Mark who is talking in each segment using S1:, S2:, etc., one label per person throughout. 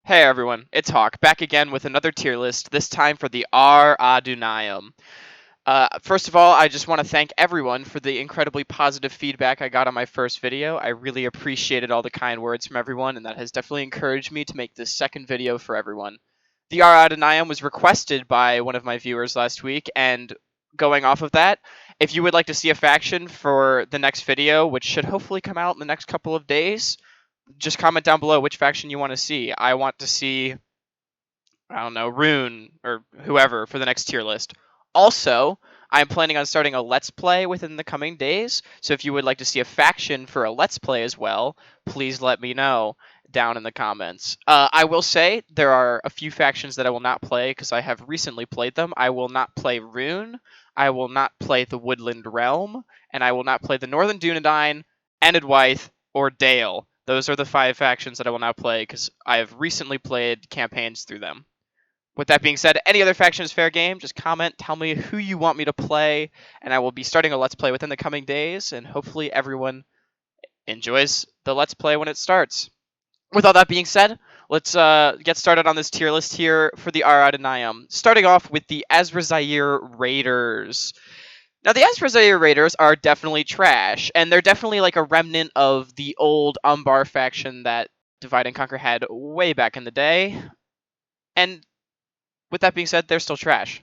S1: Hey everyone, it's Hawk, back again with another tier list, this time for the Ar-Adûnâim. First of all, I just want to thank everyone for the incredibly positive feedback I got on my first video. I really appreciated all the kind words from everyone, and that has definitely encouraged me to make this second video for everyone. The Ar-Adûnâim was requested by one of my viewers last week, and going off of that, if you would like to see a faction for the next video, which should hopefully come out in the next couple of days, just comment down below which faction you want to see. I want to see, I don't know, Rune or whoever for the next tier list. Also, I'm planning on starting a Let's Play within the coming days, so if you would like to see a faction for a Let's Play as well, please let me know down in the comments. I will say there are a few factions that I will not play because I have recently played them. I will not play Rune, I will not play the Woodland Realm, and I will not play the Northern Dunedain, Enidwythe, or Dale. Those are the 5 factions that I will now play because I have recently played campaigns through them. With that being said, any other faction is fair game. Just comment, tell me who you want me to play, and I will be starting a Let's Play within the coming days, and hopefully everyone enjoys the Let's Play when it starts. With all that being said, let's get started on this tier list here for the Ar-Adûnâim. Starting off with the Ezra Zaire Raiders. Now, the Ezra Zaire Raiders are definitely trash, and they're definitely like a remnant of the old Umbar faction that Divide and Conquer had way back in the day. And with that being said, they're still trash.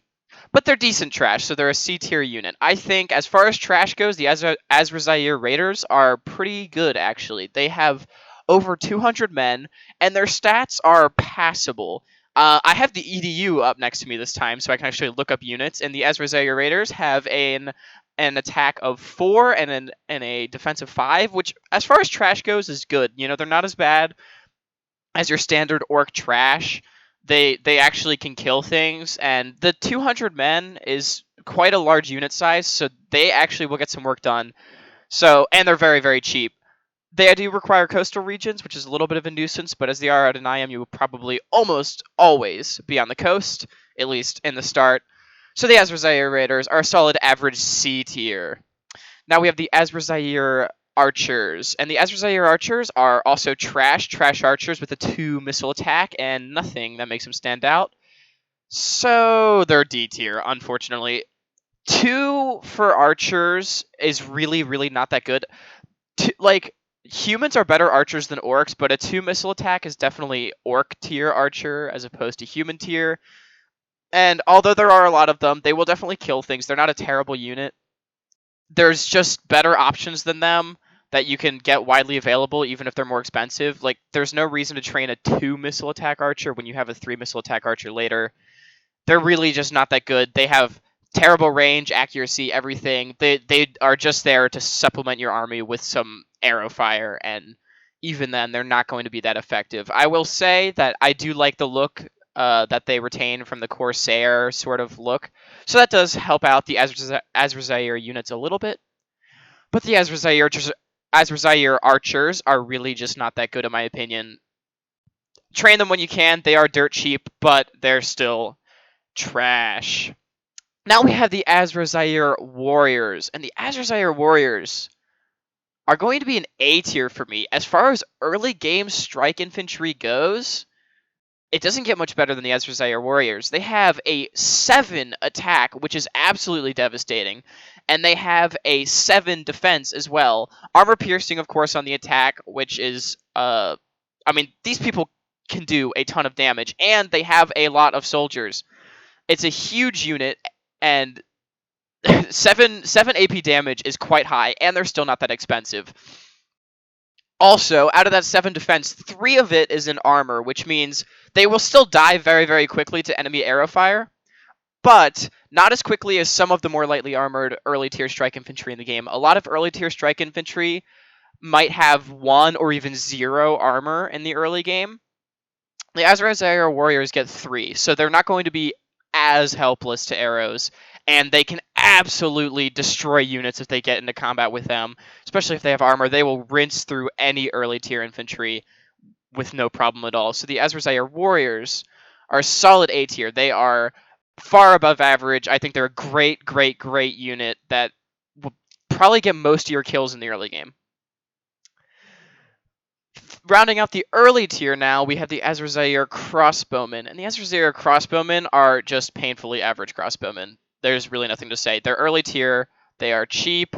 S1: But they're decent trash, so they're a C tier unit. I think, as far as trash goes, the Ezra Zaire Raiders are pretty good, actually. They have over 200 men, and their stats are passable. I have the EDU up next to me this time, so I can actually look up units, and the Ezra Zaire Raiders have an attack of 4 and a defensive 5, which, as far as trash goes, is good. You know, they're not as bad as your standard orc trash. They actually can kill things, and the 200 men is quite a large unit size, so they actually will get some work done. So, and they're very, very cheap. They do require coastal regions, which is a little bit of a nuisance, but as the Ar-Adûnâim, you will probably almost always be on the coast, at least in the start. So the Ezra Zaire Raiders are a solid average C tier. Now we have the Ezra Zaire Archers, and the Ezra Zaire Archers are also trash archers with a 2 missile attack and nothing that makes them stand out. So they're D tier, unfortunately. 2 for archers is really, really not that good. Like, humans are better archers than orcs, but a 2 missile attack is definitely orc tier archer as opposed to human tier. And although there are a lot of them, they will definitely kill things. They're not a terrible unit. There's just better options than them that you can get widely available, even if they're more expensive. Like, there's no reason to train a 2 missile attack archer when you have a 3 missile attack archer later. They're really just not that good. They have terrible range, accuracy, everything. They are just there to supplement your army with some arrow fire, and even then, they're not going to be that effective. I will say that I do like the look that they retain from the Corsair sort of look. So that does help out the Ezra Zaire units a little bit. But the Ezra Zaire archers are really just not that good in my opinion. Train them when you can. They are dirt cheap, but they're still trash. Now we have the Ezra Zaire Warriors. And the Ezra Zaire Warriors are going to be an A tier for me. As far as early game strike infantry goes, it doesn't get much better than the Ezra Zaire Warriors. They have a 7 attack, which is absolutely devastating, and they have a 7 defense as well. Armor piercing, of course, on the attack, which is, I mean, these people can do a ton of damage, and they have a lot of soldiers. It's a huge unit, and 7 AP damage is quite high, and they're still not that expensive. Also, out of that 7 defense, 3 of it is in armor, which means they will still die very, very quickly to enemy arrow fire, but not as quickly as some of the more lightly armored early tier strike infantry in the game. A lot of early tier strike infantry might have 1 or even 0 armor in the early game. The Ezra Zaire Warriors get 3, so they're not going to be as helpless to arrows, and they can absolutely destroy units if they get into combat with them, especially if they have armor. They will rinse through any early tier infantry with no problem at all. So the Ezra Zaire Warriors are solid A tier. They are far above average. I think they're a great unit that will probably get most of your kills in the early game. Rounding out the early tier now, we have the Ezra Zaire crossbowmen. And the Ezra Zaire crossbowmen are just painfully average crossbowmen. There's really nothing to say. They're early tier. They are cheap.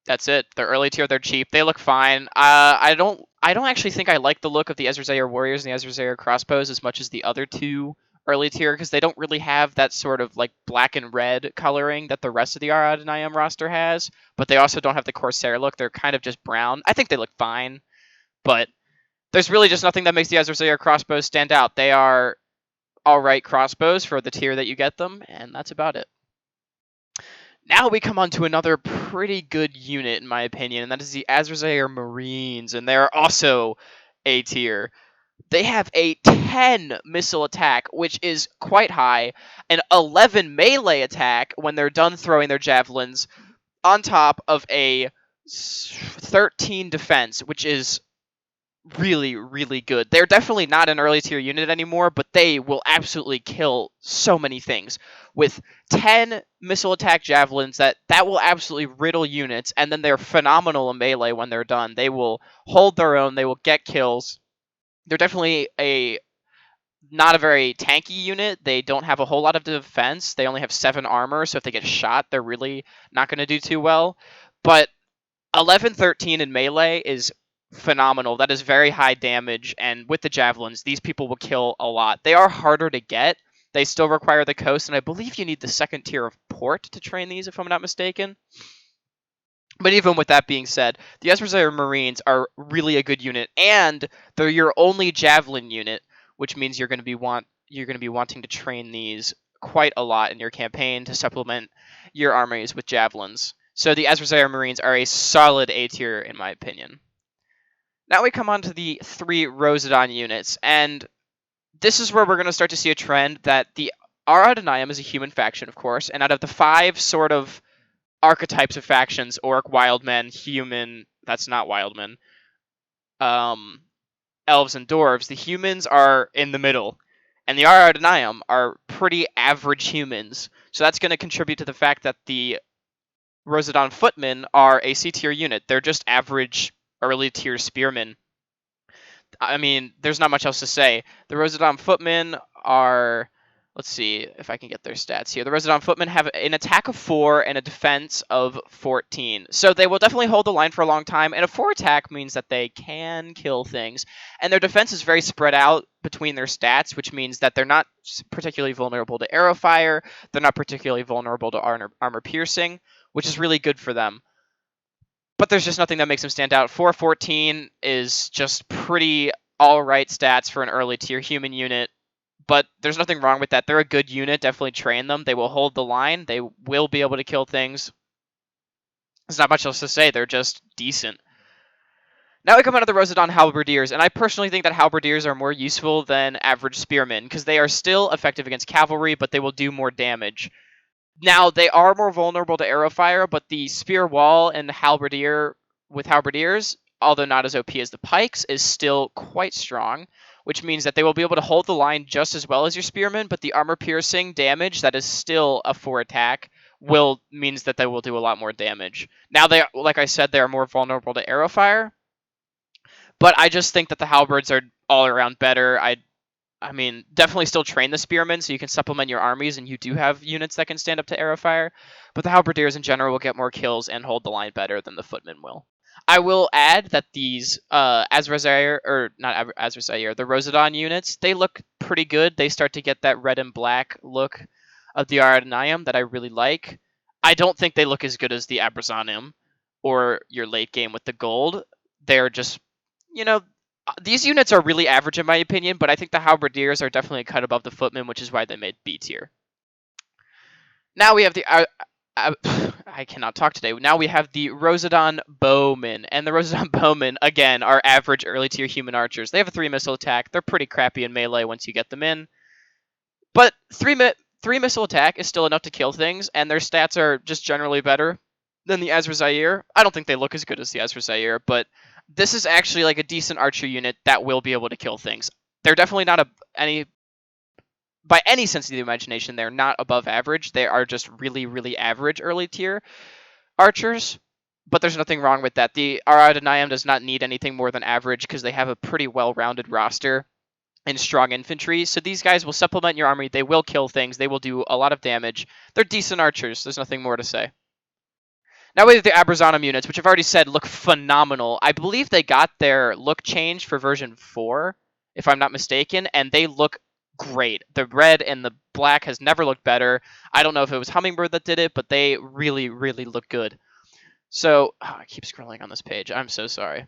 S1: That's it. They're early tier. They're cheap. They look fine. I don't actually think I like the look of the Ezra Zaire warriors and the Ezra Zaire crossbows as much as the other two early tier because they don't really have that sort of like black and red coloring that the rest of the Ar-Adûnâim roster has. But they also don't have the Corsair look. They're kind of just brown. I think they look fine, but there's really just nothing that makes the Ezra Zaire crossbows stand out. They are all right crossbows for the tier that you get them, and that's about it. Now we come on to another pretty good unit, in my opinion, and that is the Ezra Zaire Marines, and they're also A tier. They have a 10 missile attack, which is quite high, an 11 melee attack when they're done throwing their javelins, on top of a 13 defense, which is really, really good. They're definitely not an early tier unit anymore, but they will absolutely kill so many things. With 10 missile attack javelins, that will absolutely riddle units, and then they're phenomenal in melee when they're done. They will hold their own, they will get kills. They're definitely not a very tanky unit. They don't have a whole lot of defense. They only have 7 armor, so if they get shot, they're really not going to do too well. But 11-13 in melee is phenomenal. That is very high damage, and with the javelins, these people will kill a lot. They are harder to get. They still require the coast, and I believe you need the second tier of port to train these, if I'm not mistaken. But even with that being said, the Ezra Zaire Marines are really a good unit, and they're your only javelin unit, which means you're going to be wanting to train these quite a lot in your campaign to supplement your armies with javelins. So the Ezra Zaire Marines are a solid A tier in my opinion. Now we come on to the 3 Rosa Don units, and this is where we're going to start to see a trend that the Ar-Adûnâim is a human faction, of course, and out of the 5 sort of archetypes of factions, orc, wildmen, human, that's not wildmen, elves, and dwarves, the humans are in the middle, and the Ar-Adûnâim are pretty average humans. So that's going to contribute to the fact that the Rosa Don footmen are a C tier unit. They're just average early tier spearmen. I mean, there's not much else to say. The Rosa Don footmen are, let's see if I can get their stats here. The Rosa Don footmen have an attack of 4 and a defense of 14. So they will definitely hold the line for a long time, and a 4 attack means that they can kill things. And their defense is very spread out between their stats, which means that they're not particularly vulnerable to arrow fire, they're not particularly vulnerable to armor piercing, which is really good for them. But there's just nothing that makes them stand out. 414 is just pretty alright stats for an early tier human unit, but there's nothing wrong with that. They're a good unit, definitely train them. They will hold the line, they will be able to kill things. There's not much else to say, they're just decent. Now we come on to the Rosa Don halberdiers, and I personally think that halberdiers are more useful than average spearmen, because they are still effective against cavalry, but they will do more damage. Now, they are more vulnerable to arrow fire, but the spear wall and halberdier with halberdiers, although not as OP as the pikes, is still quite strong, which means that they will be able to hold the line just as well as your spearmen, but the armor piercing damage that is still a 4 attack means that they will do a lot more damage. Now, they, like I said, they are more vulnerable to arrow fire, but I just think that the halberds are all around better. I mean, definitely still train the spearmen so you can supplement your armies and you do have units that can stand up to arrow fire, but the halberdiers in general will get more kills and hold the line better than the footmen will. I will add that these Ezra Zaire, or not Ezra Zaire, the Rosa Don units, they look pretty good. They start to get that red and black look of the Ar-Adûnâim that I really like. I don't think they look as good as the Abrazanim or your late game with the gold. They're just, these units are really average in my opinion, but I think the halberdiers are definitely a cut above the footmen, which is why they made B tier. Now we have the I cannot talk today. Now we have the Rosa Don bowmen, and the Rosa Don bowmen again are average early tier human archers. They have a 3 missile attack. They're pretty crappy in melee once you get them in, but 3 missile attack is still enough to kill things, and their stats are just generally better than the Ezra Zaire. I don't think they look as good as the Ezra Zaire, but this is actually like a decent archer unit that will be able to kill things. They're definitely not by any sense of the imagination, they're not above average. They are just really, really average early tier archers. but there's nothing wrong with that. The Ar-Adûnâim does not need anything more than average because they have a pretty well-rounded roster and strong infantry. So these guys will supplement your army. They will kill things. They will do a lot of damage. They're decent archers. There's nothing more to say. Now we have the ar-adunaim units, which I've already said look phenomenal. I believe they got their look changed for version 4, if I'm not mistaken, and they look great. The red and the black has never looked better. I don't know if it was Hummingbird that did it, but they really, really look good. So, I keep scrolling on this page. I'm so sorry.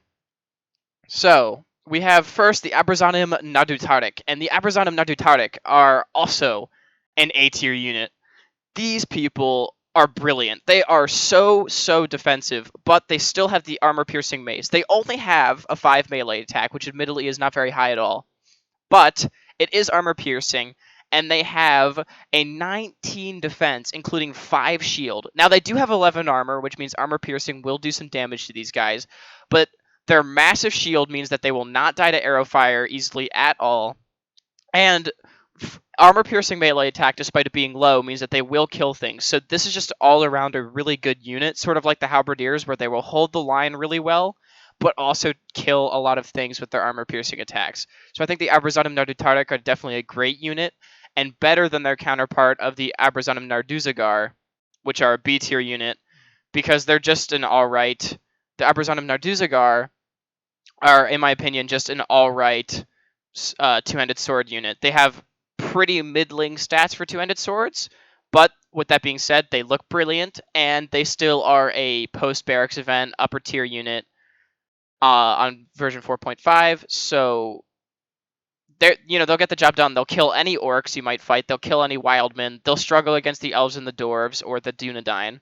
S1: So, we have first the ar-adunaim Nardutarek, and the ar-adunaim Nardutarek are also an A tier unit. These people are brilliant. They are so defensive, but they still have the armor-piercing mace. They only have a 5 melee attack, which admittedly is not very high at all, but it is armor-piercing, and they have a 19 defense, including 5 shield. Now, they do have 11 armor, which means armor-piercing will do some damage to these guys, but their massive shield means that they will not die to arrow fire easily at all, and armor-piercing melee attack, despite it being low, means that they will kill things. So this is just all around a really good unit, sort of like the halberdiers, where they will hold the line really well, but also kill a lot of things with their armor-piercing attacks. So I think the ar-adunaim Nardutarek are definitely a great unit, and better than their counterpart of the ar-adunaim Narduzagar, which are a B-tier unit, because they're just an alright... The ar-adunaim Narduzagar are, in my opinion, just an alright two-handed sword unit. They have pretty middling stats for two-handed swords, but with that being said, they look brilliant, and they still are a post-barracks event upper tier unit on version 4.5. So they'll get the job done. They'll kill any orcs you might fight. They'll kill any wildmen. They'll struggle against the elves and the dwarves or the Dunedain,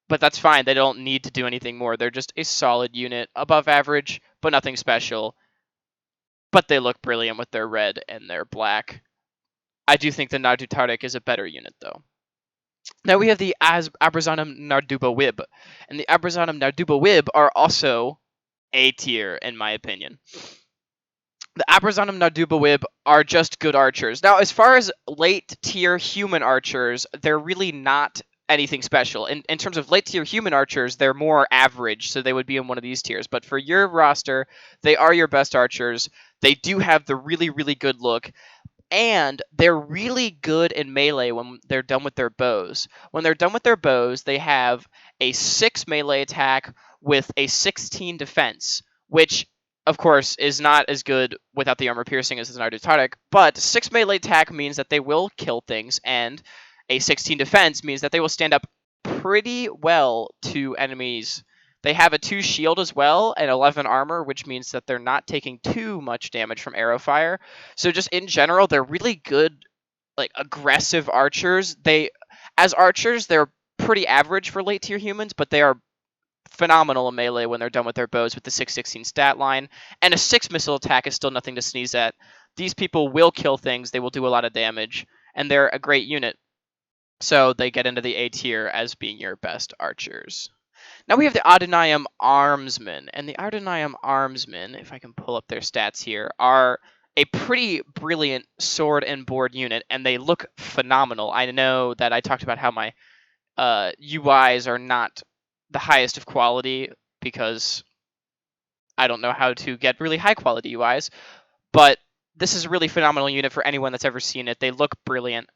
S1: but that's fine. They don't need to do anything more. They're just a solid unit, above average, but nothing special. But they look brilliant with their red and their black. I do think the Nardutarek is a better unit, though. Now we have the ar-adunaim Nardubawib, and the ar-adunaim Nardubawib are also A tier, in my opinion. The ar-adunaim Nardubawib are just good archers. Now, as far as late tier human archers, they're really not anything special. In terms of late tier human archers, they're more average, so they would be in one of these tiers. But for your roster, they are your best archers. They do have the really, really good look. And they're really good in melee when they're done with their bows. When they're done with their bows, they have a 6 melee attack with a 16 defense, which, of course, is not as good without the armor piercing as the Nardutarek, but 6 melee attack means that they will kill things, and a 16 defense means that they will stand up pretty well to enemies. They have a 2 shield as well and 11 armor, which means that they're not taking too much damage from arrow fire. So just in general, they're really good, like, aggressive archers. As archers, they're pretty average for late tier humans, but they are phenomenal in melee when they're done with their bows with the 616 stat line. And a 6 missile attack is still nothing to sneeze at. These people will kill things, they will do a lot of damage, and they're a great unit. So they get into the A tier as being your best archers. Now we have the Ar-Adûnâim Armsmen, and the Ar-Adûnâim Armsmen, if I can pull up their stats here, are a pretty brilliant sword and board unit, and they look phenomenal. I know that I talked about how my UIs are not the highest of quality because I don't know how to get really high quality UIs, but this is a really phenomenal unit for anyone that's ever seen it. They look brilliant.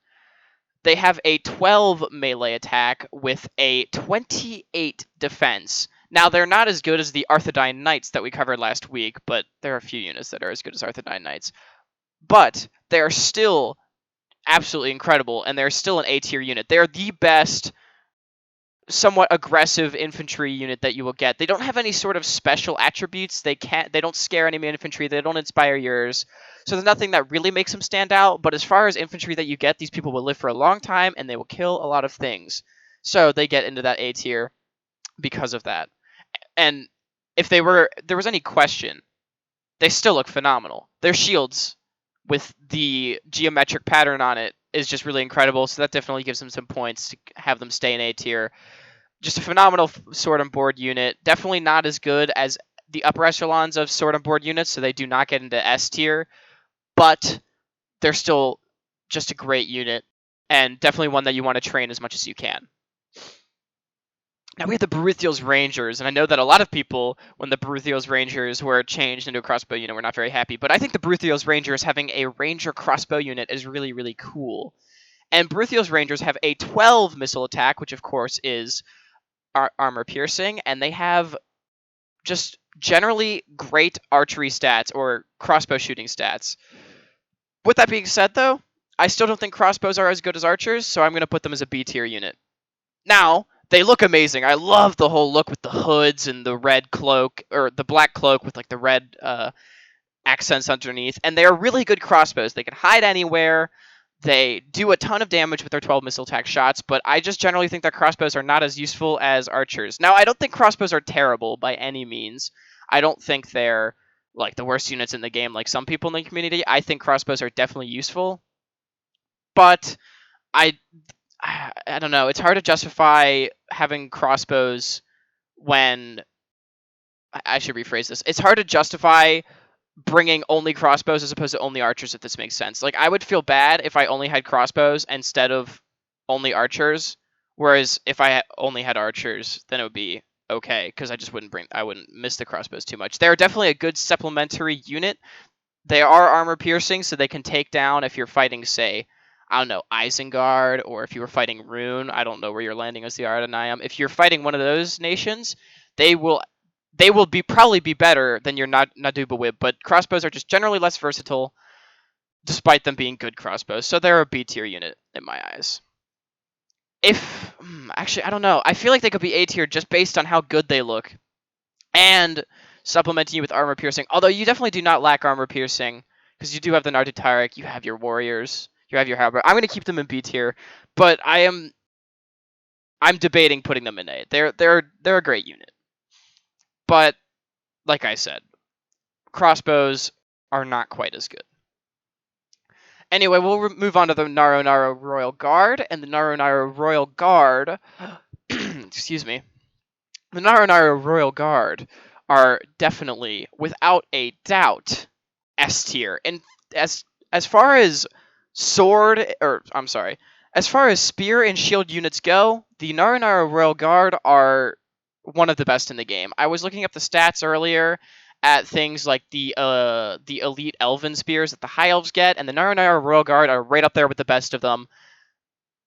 S1: They have a 12 melee attack with a 28 defense. Now, they're not as good as the Arthedain Knights that we covered last week, but there are a few units that are as good as Arthedain Knights. But they are still absolutely incredible, and they're still an A-tier unit. They are the best, somewhat aggressive infantry unit that you will get. They don't have any sort of special attributes. They don't scare enemy infantry. They don't inspire yours. So there's nothing that really makes them stand out, but as far as infantry that you get, these people will live for a long time, and they will kill a lot of things. So they get into that A tier because of that. And if there was any question, they still look phenomenal. Their shields with the geometric pattern on it is just really incredible, so that definitely gives them some points to have them stay in A tier. Just a phenomenal sword and board unit. Definitely not as good as the upper echelons of sword and board units, so they do not get into S tier, but they're still just a great unit, and definitely one that you want to train as much as you can. Now we have the Baruthiel's Rangers, and I know that a lot of people, when the Baruthiel's Rangers were changed into a crossbow unit, were not very happy. But I think the Baruthiel's Rangers having a Ranger crossbow unit is really, really cool. And Baruthiel's Rangers have a 12 missile attack, which of course is armor piercing, and they have just generally great archery stats or crossbow shooting stats. With that being said, though, I still don't think crossbows are as good as archers, so I'm going to put them as a B tier unit. Now, they look amazing. I love the whole look with the hoods and the red cloak, or the black cloak with like the red accents underneath, and they are really good crossbows. They can hide anywhere. They do a ton of damage with their 12 missile attack shots, but I just generally think that crossbows are not as useful as archers. Now, I don't think crossbows are terrible by any means. I don't think they're like the worst units in the game like some people in the community. I think crossbows are definitely useful, but I don't know. It's hard to justify having crossbows when I should rephrase this. It's hard to justify bringing only crossbows as opposed to only archers, if this makes sense. Like, I would feel bad if I only had crossbows instead of only archers, whereas if I only had archers, then it would be okay, because I wouldn't miss the crossbows too much. They're definitely a good supplementary unit. They are armor piercing, so they can take down if you're fighting, say, I don't know, Isengard, or if you were fighting Rune. I don't know where you're landing as the Ar-Adûnâim. If you're fighting one of those nations, they will probably be better than your Nadubawib, but crossbows are just generally less versatile, despite them being good crossbows, so they're a B tier unit in my eyes. Actually, I don't know. I feel like they could be A tier just based on how good they look, and supplementing you with armor piercing. Although you definitely do not lack armor piercing, because you do have the Nardutarek, you have your warriors, you have your halberd. I'm going to keep them in B tier, but I'm debating putting them in A. They're a great unit, but like I said, crossbows are not quite as good. Anyway, we'll move on to the Naro Naro Royal Guard, and the Naro Naro Royal Guard, excuse me, the Naro Naro Royal Guard are definitely, without a doubt, S tier. And as far as as far as spear and shield units go, the Naro Naro Royal Guard are one of the best in the game. I was looking up the stats earlier at things like the elite elven spears that the high elves get, and the Naro Naro Royal Guard are right up there with the best of them.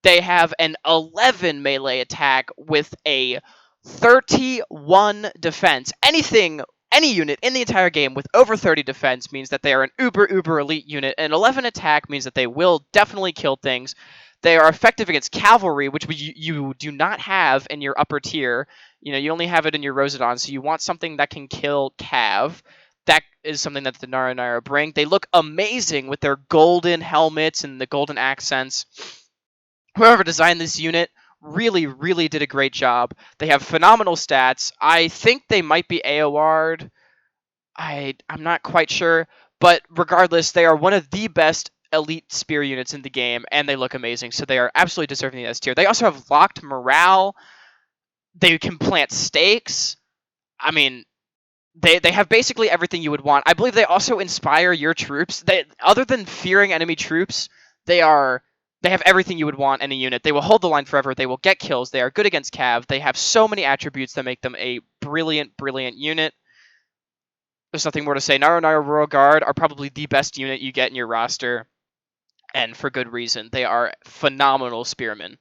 S1: They have an 11 melee attack with a 31 defense. Any unit in the entire game with over 30 defense means that they are an uber elite unit, and 11 attack means that they will definitely kill things. They are effective against cavalry, which you do not have in your upper tier. You only have it in your Rosa Don, so you want something that can kill cav. That is something that the Naro Naro bring. They look amazing with their golden helmets and the golden accents. Whoever designed this unit really did a great job. They have phenomenal stats. I think they might be AOR'd. I'm not quite sure, but regardless, they are one of the best elite spear units in the game, and they look amazing, so they are absolutely deserving of S tier. They also have locked morale. They can plant stakes. I mean, they have basically everything you would want. I believe they also inspire your troops. Other than fearing enemy troops, they have everything you would want in a unit. They will hold the line forever. They will get kills. They are good against cav. They have so many attributes that make them a brilliant unit. There's nothing more to say. Naro Naro Royal Guard are probably the best unit you get in your roster, and for good reason. They are phenomenal spearmen.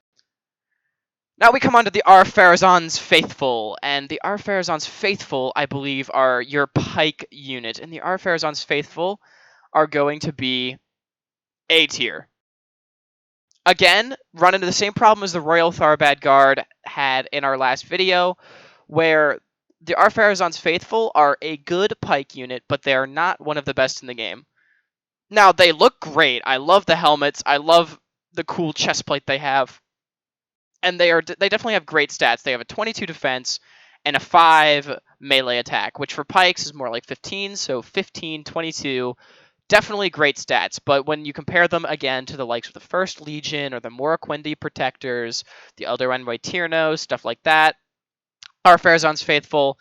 S1: Now we come on to the Ar-Pharazôn's Faithful, and the Ar-Pharazôn's Faithful, I believe, are your pike unit, and the Ar-Pharazôn's Faithful are going to be A tier. Again, run into the same problem as the Royal Tharbad Guard had in our last video, where the Ar-Pharazôn's Faithful are a good pike unit, but they are not one of the best in the game. Now, they look great. I love the helmets. I love the cool chestplate they have. And they definitely have great stats. They have a 22 defense and a 5 melee attack, which for pikes is more like 15, so 15, 22, definitely great stats. But when you compare them again to the likes of the First Legion or the Moraquendi Protectors, the Elder Envoy Tierno, stuff like that, Ar-Pharazôn's Faithful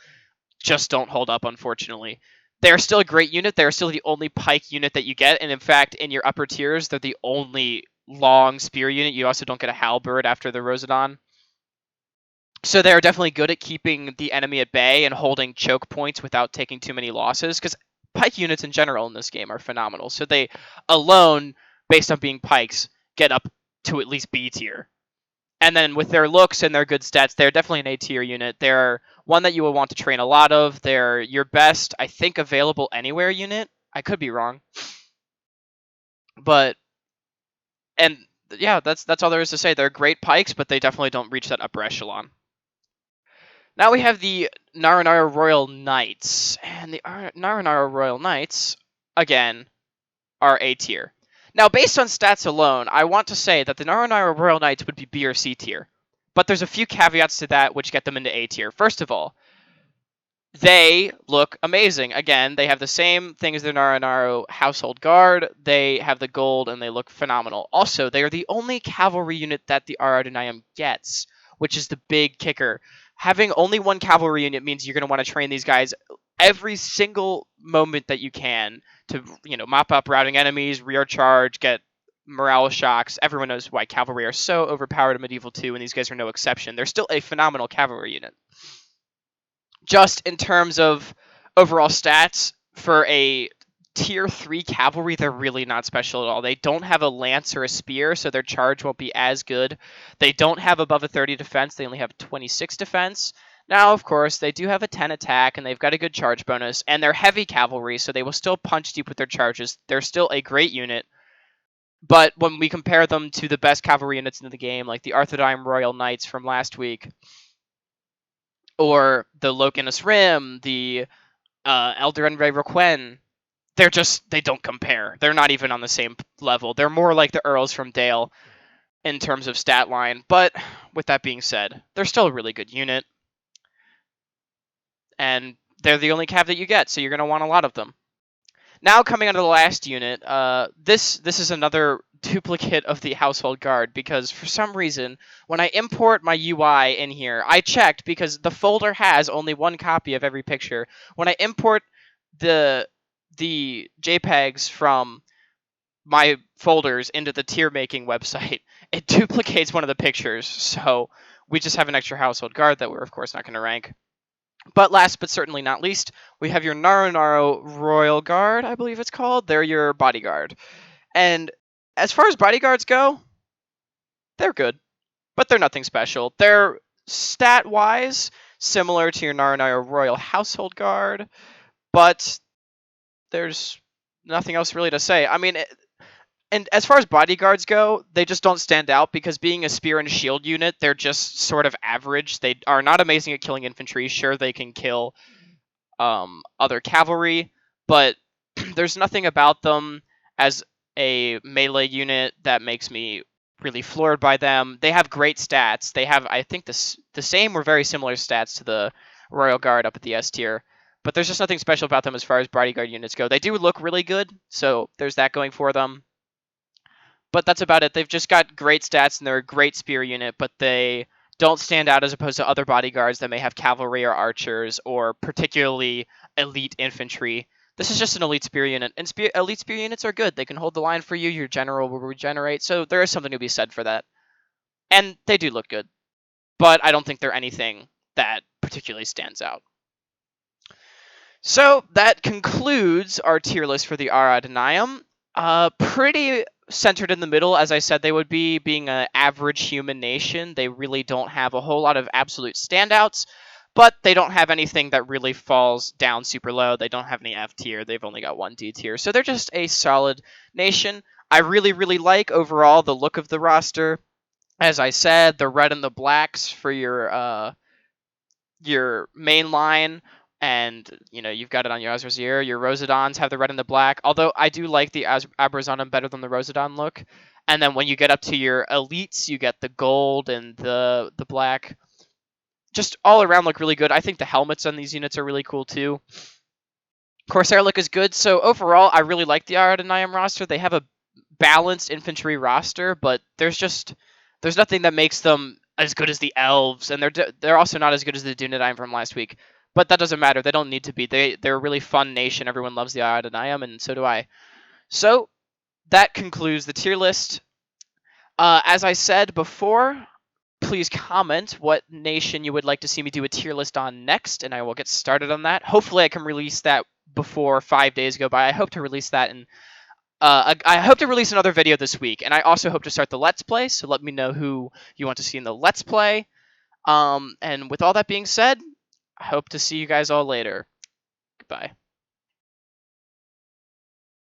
S1: just don't hold up, unfortunately. They're still a great unit. They're still the only pike unit that you get, and in fact, in your upper tiers, they're the only long spear unit. You also don't get a halberd after the Rosa Don. So they're definitely good at keeping the enemy at bay and holding choke points without taking too many losses, because pike units in general in this game are phenomenal. So they alone, based on being pikes, get up to at least B tier. And then with their looks and their good stats, they're definitely an A tier unit. They're one that you will want to train a lot of. They're your best, I think, available anywhere unit. I could be wrong. But and yeah, that's all there is to say. They're great pikes, but they definitely don't reach that upper echelon. Now we have the Naranara Royal Knights, and the Naranara Royal Knights, again, are A tier. Now, based on stats alone, I want to say that the Naranara Royal Knights would be B or C tier, but there's a few caveats to that which get them into A tier. First of all, they look amazing. Again, they have the same thing as the Naranaro Household Guard. They have the gold, and they look phenomenal. Also, they are the only cavalry unit that the Ar-Adûnâim gets, which is the big kicker. Having only one cavalry unit means you're going to want to train these guys every single moment that you can to, mop up routing enemies, rear charge, get morale shocks. Everyone knows why cavalry are so overpowered in Medieval 2, and these guys are no exception. They're still a phenomenal cavalry unit. Just in terms of overall stats, for a tier 3 cavalry, they're really not special at all. They don't have a lance or a spear, so their charge won't be as good. They don't have above a 30 defense, they only have 26 defense. Now, of course, they do have a 10 attack, and they've got a good charge bonus, and they're heavy cavalry, so they will still punch deep with their charges. They're still a great unit, but when we compare them to the best cavalry units in the game, like the Ar-Adûnâim Royal Knights from last week, or the Lokinus Rim, the Elder Ray Roquen, they don't compare. They're not even on the same level. They're more like the Earls from Dale in terms of stat line. But with that being said, they're still a really good unit, and they're the only cav that you get, so you're going to want a lot of them. Now coming on to the last unit, this is another duplicate of the Household Guard, because for some reason, when I import my UI in here, I checked because the folder has only one copy of every picture. When I import the JPEGs from my folders into the tier making website, it duplicates one of the pictures, so we just have an extra Household Guard that we're of course not going to rank. But last but certainly not least, we have your Naranaro Royal Guard, I believe it's called. They're your bodyguard. And as far as bodyguards go, they're good, but they're nothing special. They're stat-wise similar to your Naranaro Royal Household Guard, but there's nothing else really to say. I mean, and as far as bodyguards go, they just don't stand out because being a spear and shield unit, they're just sort of average. They are not amazing at killing infantry. Sure, they can kill other cavalry, but there's nothing about them as a melee unit that makes me really floored by them. They have great stats. They have, I think, the same or very similar stats to the Royal Guard up at the S tier, but there's just nothing special about them as far as bodyguard units go. They do look really good, so there's that going for them. But that's about it. They've just got great stats, and they're a great spear unit, but they don't stand out as opposed to other bodyguards that may have cavalry or archers or particularly elite infantry. This is just an elite spear unit, and elite spear units are good. They can hold the line for you. Your general will regenerate, so there is something to be said for that. And they do look good, but I don't think they're anything that particularly stands out. So that concludes our tier list for the Ar-Adûnâim. Pretty centered in the middle, as I said they would be, being an average human nation. They really don't have a whole lot of absolute standouts, but they don't have anything that really falls down super low. They don't have any F tier. They've only got one D tier. So they're just a solid nation. I really, really like overall the look of the roster. As I said, the red and the blacks for your main line, and you've got it on your Ezra Zaire. Your Rosa Dons have the red and the black, although I do like the Ar-Adûnâim better than the Rosa Don look. And then when you get up to your elites, you get the gold and the black. Just all around look really good. I think the helmets on these units are really cool too. Corsair look is good. So overall, I really like the Ar-Adûnâim roster. They have a balanced infantry roster, but there's nothing that makes them as good as the elves, and they're also not as good as the Dunedain from last week. But that doesn't matter. They don't need to be. They're a really fun nation. Everyone loves the Ar-Adûnâim, and so do I. So that concludes the tier list. As I said before, please comment what nation you would like to see me do a tier list on next, and I will get started on that. Hopefully I can release that before 5 days go by. I hope to release that in I hope to release another video this week, and I also hope to start the Let's Play, so let me know who you want to see in the Let's Play. And with all that being said, I hope to see you guys all later. Goodbye.